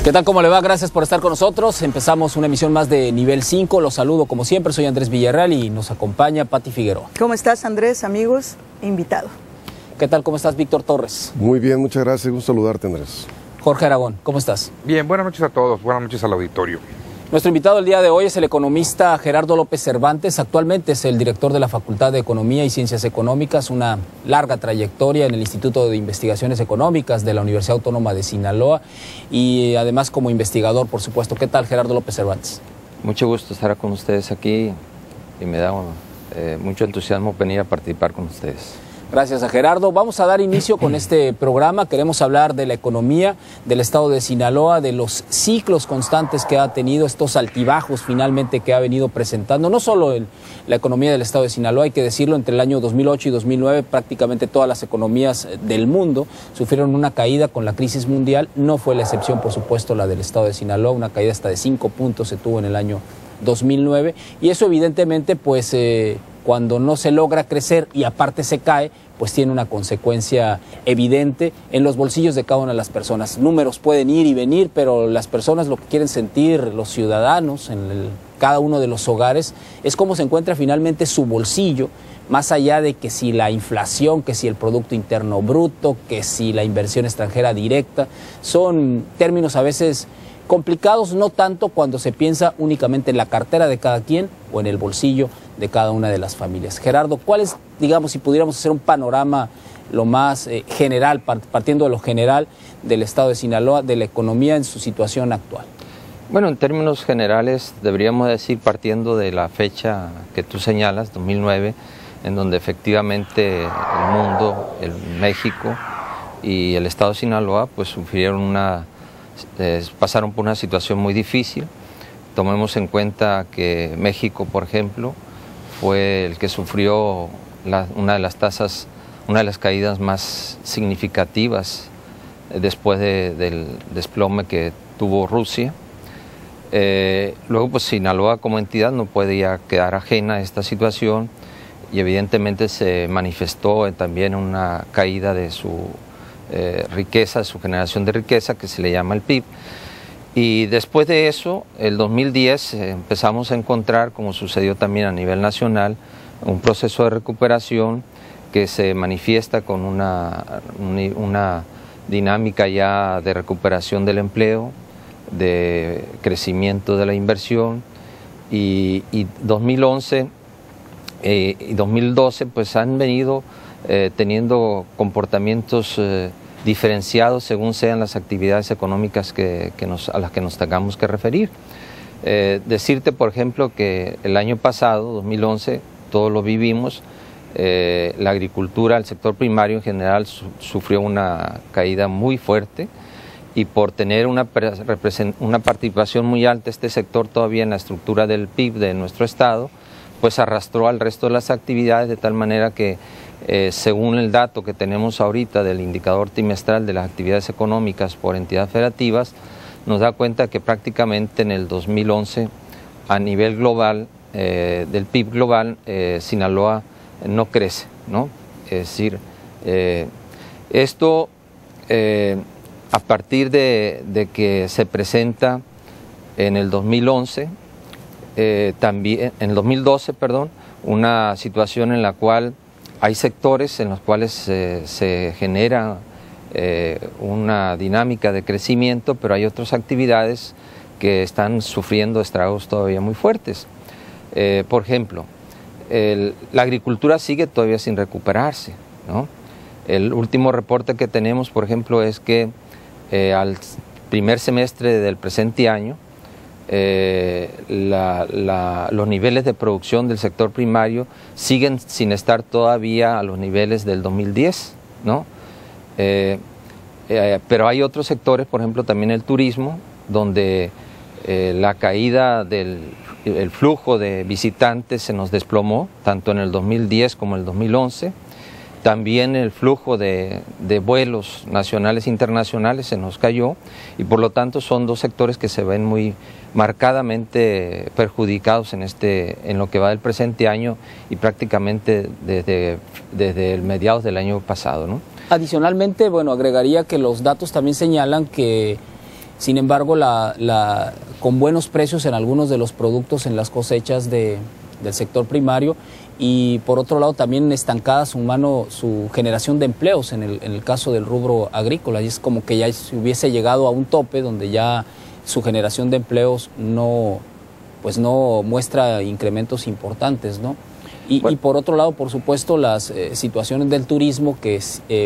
¿Qué tal? ¿Cómo le va? Gracias por estar con nosotros. Empezamos una emisión más de Nivel 5. Los saludo como siempre. Soy Andrés Villarreal y nos acompaña Pati Figueroa. ¿Cómo estás, Andrés? Amigos, invitado. ¿Qué tal? ¿Cómo estás, Víctor Torres? Muy bien, muchas gracias. Gusto saludarte, Andrés. Jorge Aragón, ¿cómo estás? Bien, buenas noches a todos. Buenas noches al auditorio. Nuestro invitado el día de hoy es el economista Gerardo López Cervantes. Actualmente es el director de la Facultad de Economía y Ciencias Económicas, una larga trayectoria en el Instituto de Investigaciones Económicas de la Universidad Autónoma de Sinaloa y además como investigador, por supuesto. ¿Qué tal, Gerardo López Cervantes? Mucho gusto estar con ustedes aquí y me da mucho entusiasmo venir a participar con ustedes. Gracias a Gerardo. Vamos a dar inicio con este programa. Queremos hablar de la economía del estado de Sinaloa, de los ciclos constantes que ha tenido, estos altibajos finalmente que ha venido presentando, no solo la economía del estado de Sinaloa, hay que decirlo, entre el año 2008 y 2009 prácticamente todas las economías del mundo sufrieron una caída con la crisis mundial. No fue la excepción, por supuesto, la del estado de Sinaloa, una caída hasta de 5 puntos se tuvo en el año 2009 y eso evidentemente pues cuando no se logra crecer y aparte se cae, pues tiene una consecuencia evidente en los bolsillos de cada una de las personas. Números pueden ir y venir, pero las personas lo que quieren sentir, los ciudadanos en cada uno de los hogares, es cómo se encuentra finalmente su bolsillo, más allá de que si la inflación, que si el Producto Interno Bruto, que si la inversión extranjera directa, son términos a veces complicados, no tanto cuando se piensa únicamente en la cartera de cada quien o en el bolsillo de cada una de las familias. Gerardo, ¿cuál es, digamos, si pudiéramos hacer un panorama lo más general, partiendo de lo general del estado de Sinaloa, de la economía en su situación actual? Bueno, en términos generales deberíamos decir, partiendo de la fecha que tú señalas, 2009, en donde efectivamente el mundo, México y el estado de Sinaloa pues sufrieron pasaron por una situación muy difícil. Tomemos en cuenta que México, por ejemplo, fue el que sufrió una de las caídas más significativas después del desplome que tuvo Rusia. Luego, pues Sinaloa como entidad no podía quedar ajena a esta situación y evidentemente se manifestó también una caída de su riqueza, su generación de riqueza, que se le llama el PIB. Y después de eso, el 2010, empezamos a encontrar, como sucedió también a nivel nacional, un proceso de recuperación que se manifiesta con una dinámica ya de recuperación del empleo, de crecimiento de la inversión, y 2011 y 2012 pues han venido teniendo comportamientos diferenciados según sean las actividades económicas a las que nos tengamos que referir. Decirte, por ejemplo, que el año pasado, 2011, todos lo vivimos, la agricultura, el sector primario en general sufrió una caída muy fuerte y por tener una participación muy alta este sector todavía en la estructura del PIB de nuestro estado, pues arrastró al resto de las actividades de tal manera que según el dato que tenemos ahorita del indicador trimestral de las actividades económicas por entidades federativas, nos da cuenta que prácticamente en el 2011 a nivel global, del PIB global, Sinaloa no crece, ¿no? Es decir, esto a partir de que se presenta en el 2011, también en el 2012, perdón, una situación en la cual hay sectores en los cuales se genera una dinámica de crecimiento, pero hay otras actividades que están sufriendo estragos todavía muy fuertes. Por ejemplo, la agricultura sigue todavía sin recuperarse, ¿no? El último reporte que tenemos, por ejemplo, es que al primer semestre del presente año, los niveles de producción del sector primario siguen sin estar todavía a los niveles del 2010, ¿no? Pero hay otros sectores, por ejemplo también el turismo, donde la caída del flujo de visitantes se nos desplomó, tanto en el 2010 como en el 2011. También el flujo de vuelos nacionales e internacionales se nos cayó y por lo tanto son dos sectores que se ven muy marcadamente perjudicados en lo que va del presente año y prácticamente desde el mediados del año pasado, ¿no? Adicionalmente, bueno, agregaría que los datos también señalan que Sin embargo, con buenos precios en algunos de los productos en las cosechas del sector primario, y por otro lado también estancada su generación de empleos en el caso del rubro agrícola, y es como que ya se hubiese llegado a un tope donde ya su generación de empleos no muestra incrementos importantes, ¿no? Y por otro lado, por supuesto, las situaciones del turismo, que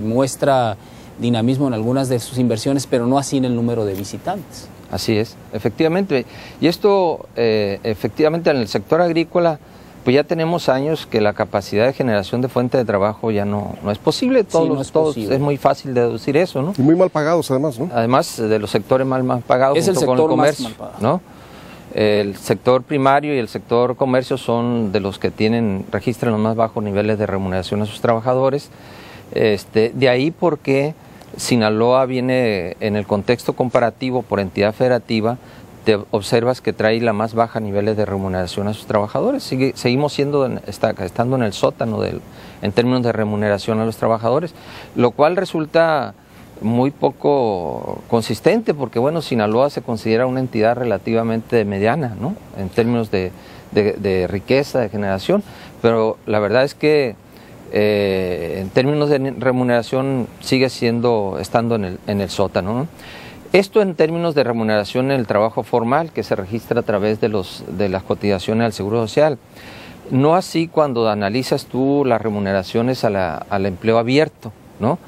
muestra dinamismo en algunas de sus inversiones, pero no así en el número de visitantes. Así es, efectivamente. Y esto, efectivamente, en el sector agrícola, pues ya tenemos años que la capacidad de generación de fuente de trabajo ya no es posible. Es muy fácil deducir eso, ¿no? Y muy mal pagados, además, ¿no? Además de los sectores mal pagados, es junto el sector con el comercio, más mal pagado, ¿no? El sector primario y el sector comercio son de los que registran los más bajos niveles de remuneración a sus trabajadores. De ahí porque Sinaloa viene en el contexto comparativo por entidad federativa, te observas que trae la más baja niveles de remuneración a sus trabajadores. Seguimos estando en el sótano en términos de remuneración a los trabajadores, lo cual resulta muy poco consistente, porque bueno, Sinaloa se considera una entidad relativamente mediana, ¿no?, en términos de riqueza, de generación, pero la verdad es que en términos de remuneración sigue estando en el sótano, ¿no? Esto en términos de remuneración en el trabajo formal, que se registra a través de las cotizaciones al Seguro Social. No así cuando analizas tú las remuneraciones al empleo abierto, ¿no?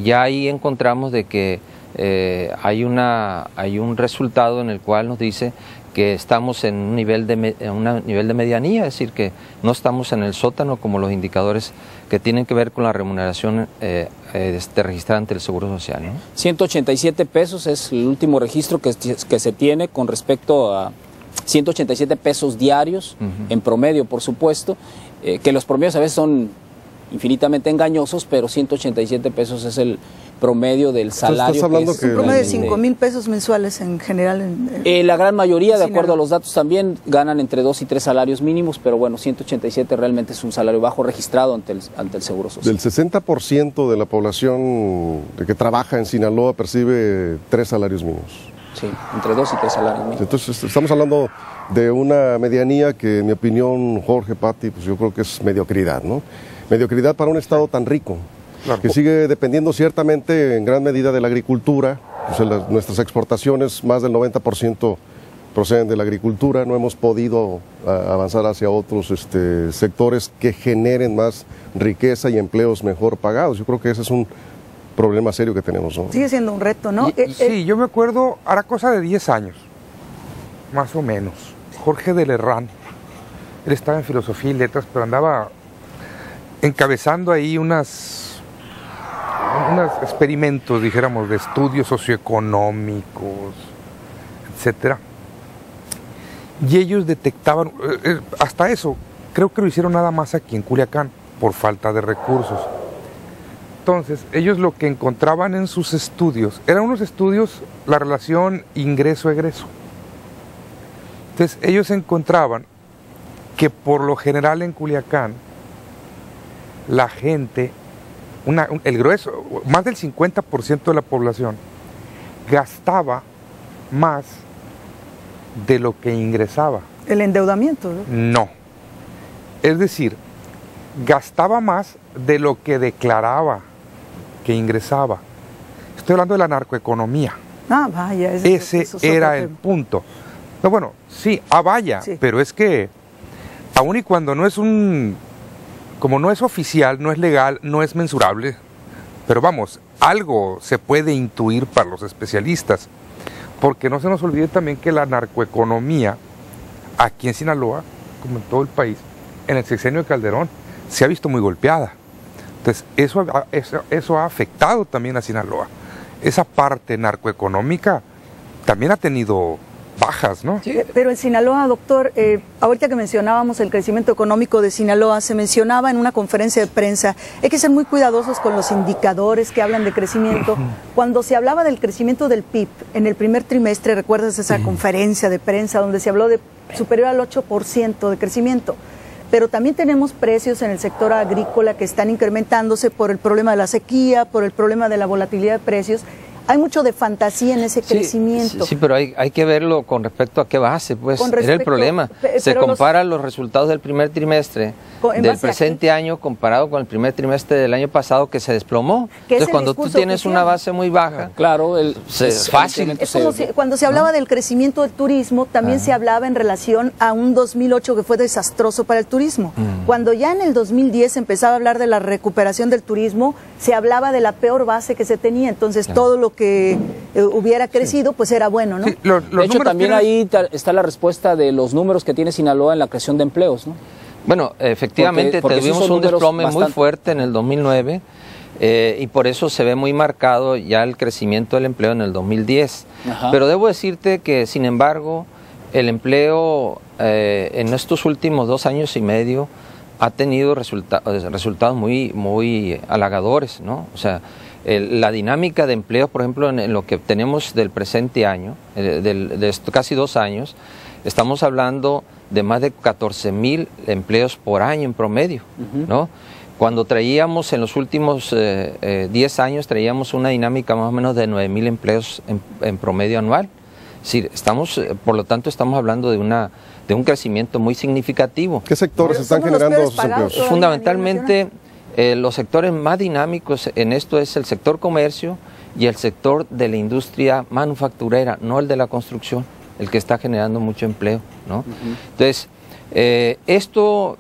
Ya ahí encontramos de que hay un resultado en el cual nos dice que estamos en un nivel de medianía, es decir, que no estamos en el sótano como los indicadores que tienen que ver con la remuneración registrada ante el Seguro Social, ¿no? 187 pesos es el último registro que se tiene con respecto a 187 pesos diarios, en promedio, por supuesto, que los promedios a veces son infinitamente engañosos, pero 187 pesos es el promedio del salario. ¿Estás hablando que un promedio de 5,000 pesos mensuales en general? La gran mayoría, de acuerdo a los datos también, ganan entre 2 y 3 salarios mínimos, pero bueno, 187 realmente es un salario bajo registrado ante el Seguro Social. Del 60% de la población que trabaja en Sinaloa percibe 3 salarios mínimos. Sí, entre 2 y 3 salarios mínimos. Entonces estamos hablando de una medianía que, en mi opinión, Jorge, Pati, pues yo creo que es mediocridad, ¿no? Mediocridad para un estado tan rico, claro, que sigue dependiendo ciertamente en gran medida de la agricultura. Pues nuestras exportaciones, más del 90% proceden de la agricultura. No hemos podido avanzar hacia otros sectores que generen más riqueza y empleos mejor pagados. Yo creo que ese es un problema serio que tenemos, ¿no? Sigue siendo un reto, ¿no? Sí, yo me acuerdo, hará cosa de 10 años, más o menos, Jorge de Lerrán, él estaba en Filosofía y Letras, pero andaba encabezando ahí unos experimentos, dijéramos, de estudios socioeconómicos, etcétera. Y ellos detectaban, hasta eso, creo que lo hicieron nada más aquí en Culiacán, por falta de recursos. Entonces, ellos lo que encontraban en sus estudios, eran unos estudios, la relación ingreso-egreso. Entonces, ellos encontraban que por lo general en Culiacán, la gente, el grueso, más del 50% de la población, gastaba más de lo que ingresaba. ¿El endeudamiento? No. Es decir, gastaba más de lo que declaraba que ingresaba. Estoy hablando de la narcoeconomía. Ah, vaya. Ese era el punto. No, bueno, sí, vaya, sí, pero es que, aun y cuando no es como no es oficial, no es legal, no es mensurable, pero vamos, algo se puede intuir para los especialistas, porque no se nos olvide también que la narcoeconomía, aquí en Sinaloa, como en todo el país, en el sexenio de Calderón, se ha visto muy golpeada. Entonces, eso ha afectado también a Sinaloa. Esa parte narcoeconómica también ha tenido bajas, ¿no? Sí. Pero en Sinaloa, doctor, ahorita que mencionábamos el crecimiento económico de Sinaloa, se mencionaba en una conferencia de prensa, hay que ser muy cuidadosos con los indicadores que hablan de crecimiento. Cuando se hablaba del crecimiento del PIB en el primer trimestre, ¿recuerdas esa conferencia de prensa donde se habló de superior al 8% de crecimiento? Pero también tenemos precios en el sector agrícola que están incrementándose por el problema de la sequía, por el problema de la volatilidad de precios. Hay mucho de fantasía en ese crecimiento. Sí, pero hay que verlo con respecto a qué base, pues, era el problema. Se comparan los resultados del primer trimestre del presente año comparado con el primer trimestre del año pasado, que se desplomó. Entonces, cuando tú tienes una base muy baja, claro, es fácil. Es como si, cuando se hablaba del crecimiento del turismo, también se hablaba en relación a un 2008 que fue desastroso para el turismo. Cuando ya en el 2010 se empezaba a hablar de la recuperación del turismo, se hablaba de la peor base que se tenía. Entonces, todo lo que hubiera crecido, pues era bueno, ¿no? Sí, de hecho, también ahí está la respuesta de los números que tiene Sinaloa en la creación de empleos, ¿no? Bueno, efectivamente porque tuvimos un desplome muy fuerte en el 2009 y por eso se ve muy marcado ya el crecimiento del empleo en el 2010. Pero debo decirte que, sin embargo, el empleo en estos últimos 2 años y medio ha tenido resultados muy halagadores, ¿no? O sea, la dinámica de empleo, por ejemplo, en lo que tenemos del presente año, de casi 2 años, estamos hablando de más de 14,000 empleos por año en promedio, ¿no? Cuando traíamos en los últimos 10 años, traíamos una dinámica más o menos de 9,000 empleos en promedio anual. Es decir, por lo tanto, estamos hablando de un crecimiento muy significativo. ¿Qué sectores están generando esos empleos? Fundamentalmente, los sectores más dinámicos en esto es el sector comercio y el sector de la industria manufacturera, no el de la construcción, el que está generando mucho empleo, ¿no? Entonces, esto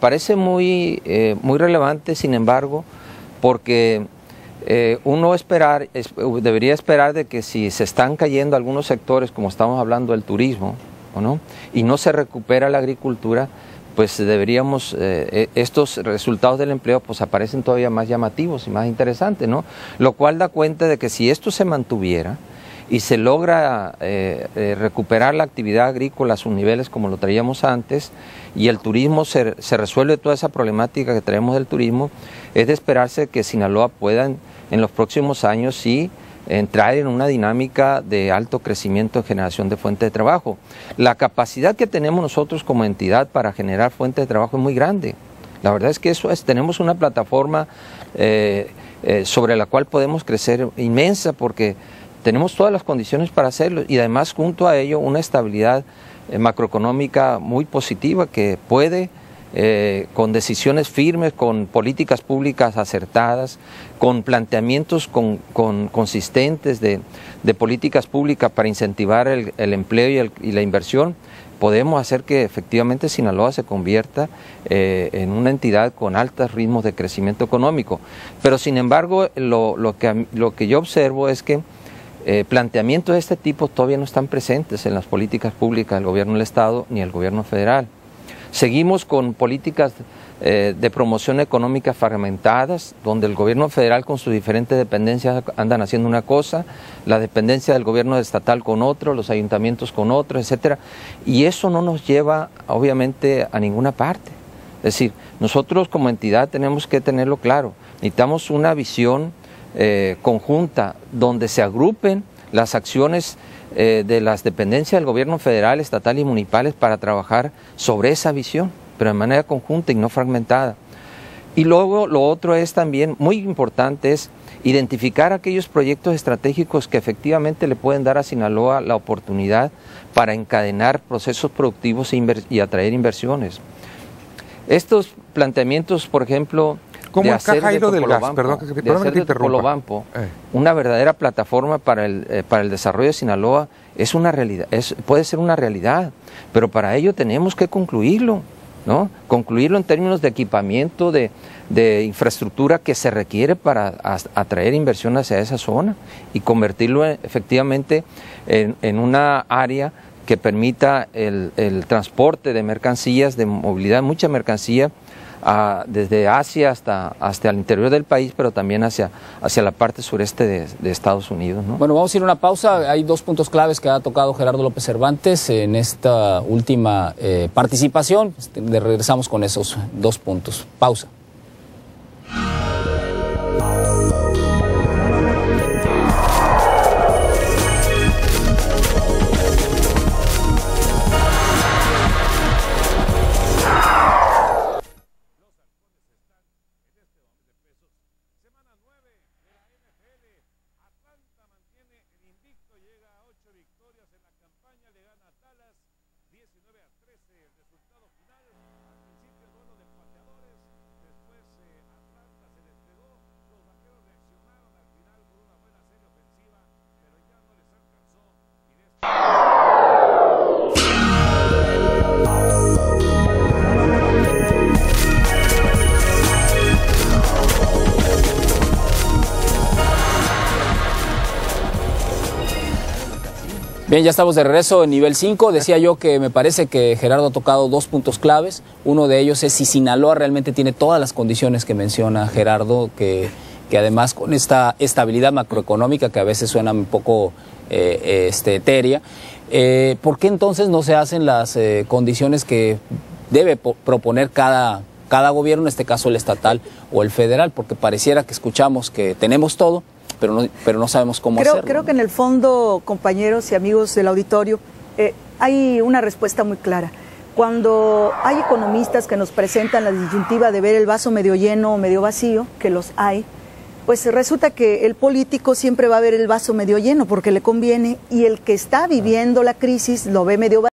parece muy relevante, sin embargo, porque uno debería esperar de que si se están cayendo algunos sectores, como estamos hablando del turismo, ¿no? Y no se recupera la agricultura, pues deberíamos, estos resultados del empleo pues aparecen todavía más llamativos y más interesantes, ¿no? Lo cual da cuenta de que si esto se mantuviera y se logra recuperar la actividad agrícola a sus niveles como lo traíamos antes, y el turismo se resuelve toda esa problemática que traemos del turismo, es de esperarse que Sinaloa pueda en los próximos años sí entrar en una dinámica de alto crecimiento en generación de fuentes de trabajo. La capacidad que tenemos nosotros como entidad para generar fuentes de trabajo es muy grande. La verdad es que tenemos una plataforma sobre la cual podemos crecer inmensa, porque tenemos todas las condiciones para hacerlo, y además junto a ello una estabilidad macroeconómica muy positiva que puede, con decisiones firmes, con políticas públicas acertadas, con planteamientos consistentes de políticas públicas para incentivar el empleo y la inversión, podemos hacer que efectivamente Sinaloa se convierta en una entidad con altos ritmos de crecimiento económico. Pero sin embargo, lo que yo observo es que planteamientos de este tipo todavía no están presentes en las políticas públicas del gobierno del Estado ni el gobierno federal. Seguimos con políticas de promoción económica fragmentadas, donde el gobierno federal con sus diferentes dependencias andan haciendo una cosa, la dependencia del gobierno estatal con otro, los ayuntamientos con otro, etcétera, y eso no nos lleva obviamente a ninguna parte. Es decir, nosotros como entidad tenemos que tenerlo claro, necesitamos una visión conjunta donde se agrupen las acciones de las dependencias del gobierno federal, estatal y municipales para trabajar sobre esa visión, pero de manera conjunta y no fragmentada. Y luego lo otro es también muy importante, es identificar aquellos proyectos estratégicos que efectivamente le pueden dar a Sinaloa la oportunidad para encadenar procesos productivos y atraer inversiones. Estos planteamientos, por ejemplo, ¿cómo encaja ahí lo del gas? Perdón que te interrumpa. Una verdadera plataforma para el desarrollo de Sinaloa es una realidad, puede ser una realidad, pero para ello tenemos que concluirlo, ¿no? Concluirlo en términos de equipamiento, de infraestructura que se requiere para atraer inversión hacia esa zona y convertirlo efectivamente en una área que permita el transporte de mercancías, de movilidad, mucha mercancía, desde Asia hasta el interior del país, pero también hacia la parte sureste de Estados Unidos, ¿no? Bueno, vamos a ir a una pausa. Hay 2 puntos claves que ha tocado Gerardo López Cervantes en esta última participación. Regresamos con esos 2 puntos. Pausa. Semana 9 de la NFL. Atlanta mantiene Bien, ya estamos de regreso en nivel 5. Decía yo que me parece que Gerardo ha tocado dos puntos claves. Uno de ellos es si Sinaloa realmente tiene todas las condiciones que menciona Gerardo, que además con esta estabilidad macroeconómica que a veces suena un poco etérea, ¿por qué entonces no se hacen las condiciones que debe proponer cada gobierno, en este caso el estatal o el federal? Porque pareciera que escuchamos que tenemos todo, pero no sabemos cómo hacerlo. Creo que en el fondo, compañeros y amigos del auditorio, hay una respuesta muy clara. Cuando hay economistas que nos presentan la disyuntiva de ver el vaso medio lleno o medio vacío, que los hay, pues resulta que el político siempre va a ver el vaso medio lleno porque le conviene, y el que está viviendo la crisis lo ve medio vacío.